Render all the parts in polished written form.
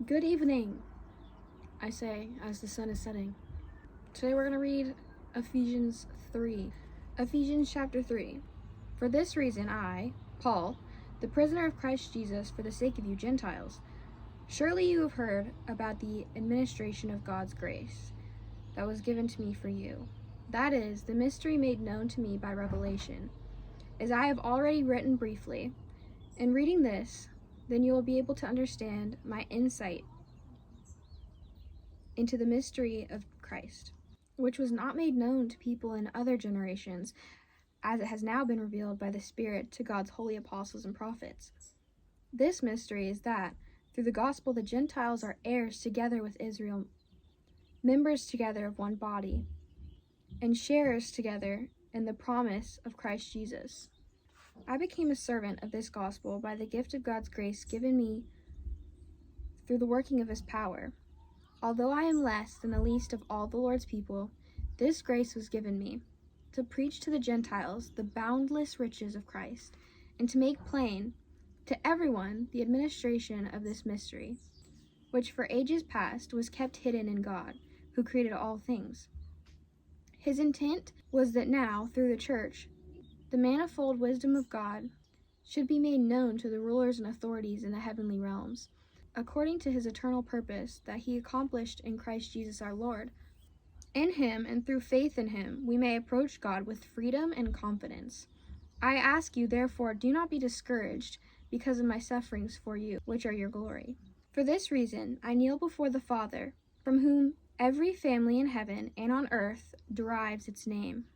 Good evening, I say as the sun is setting. Today we're going to read Ephesians 3. Ephesians Chapter 3. For this reason I, Paul, the prisoner of Christ Jesus for the sake of you Gentiles, surely you have heard about the administration of God's grace that was given to me for you. That is, the mystery made known to me by revelation, as I have already written briefly. In reading this, then you will be able to understand my insight into the mystery of Christ, which was not made known to people in other generations, as it has now been revealed by the Spirit to God's holy apostles and prophets. This mystery is that, through the gospel, the Gentiles are heirs together with Israel, members together of one body, and sharers together in the promise of Christ Jesus. I became a servant of this gospel by the gift of God's grace given me through the working of his power. Although I am less than the least of all the Lord's people, this grace was given me, to preach to the Gentiles the boundless riches of Christ, and to make plain to everyone the administration of this mystery, which for ages past was kept hidden in God, who created all things. His intent was that now, through the church, the manifold wisdom of God should be made known to the rulers and authorities in the heavenly realms, according to his eternal purpose that he accomplished in Christ Jesus our Lord. In him and through faith in him, we may approach God with freedom and confidence. I ask you, therefore, do not be discouraged because of my sufferings for you, which are your glory. For this reason, I kneel before the Father, from whom every family in heaven and on earth derives its name.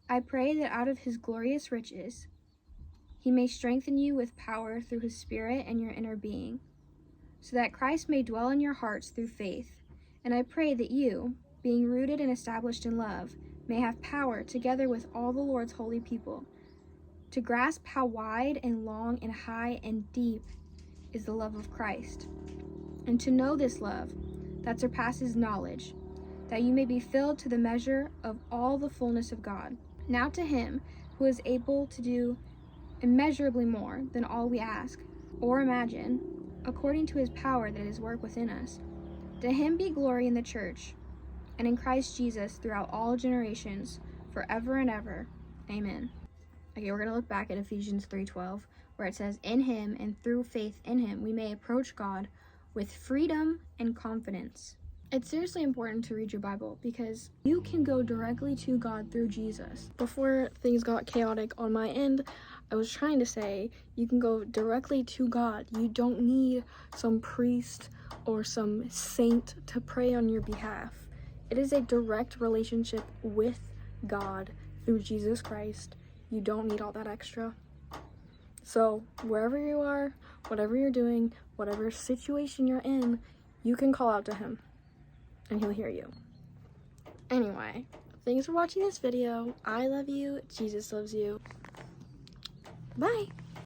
I pray that out of his glorious riches, he may strengthen you with power through his Spirit in your inner being, so that Christ may dwell in your hearts through faith. And I pray that you, being rooted and established in love, may have power, together with all the Lord's holy people, to grasp how wide and long and high and deep is the love of Christ, and to know this love that surpasses knowledge, that you may be filled to the measure of all the fullness of God. Now to him who is able to do immeasurably more than all we ask or imagine, according to his power that is work within us, to him be glory in the church and in Christ Jesus throughout all generations, forever and ever. Amen. Okay, we're going to look back at Ephesians 3:12, where it says, in him and through faith in him, we may approach God with freedom and confidence. It's seriously important to read your Bible because you can go directly to God through Jesus. Before things got chaotic on my end, I was trying to say you can go directly to God. You don't need some priest or some saint to pray on your behalf. It is a direct relationship with God through Jesus Christ. You don't need all that extra. So wherever you are, whatever you're doing, whatever situation you're in, you can call out to him and he'll hear you. Anyway, thanks for watching this video. I love you. Jesus loves you. Bye.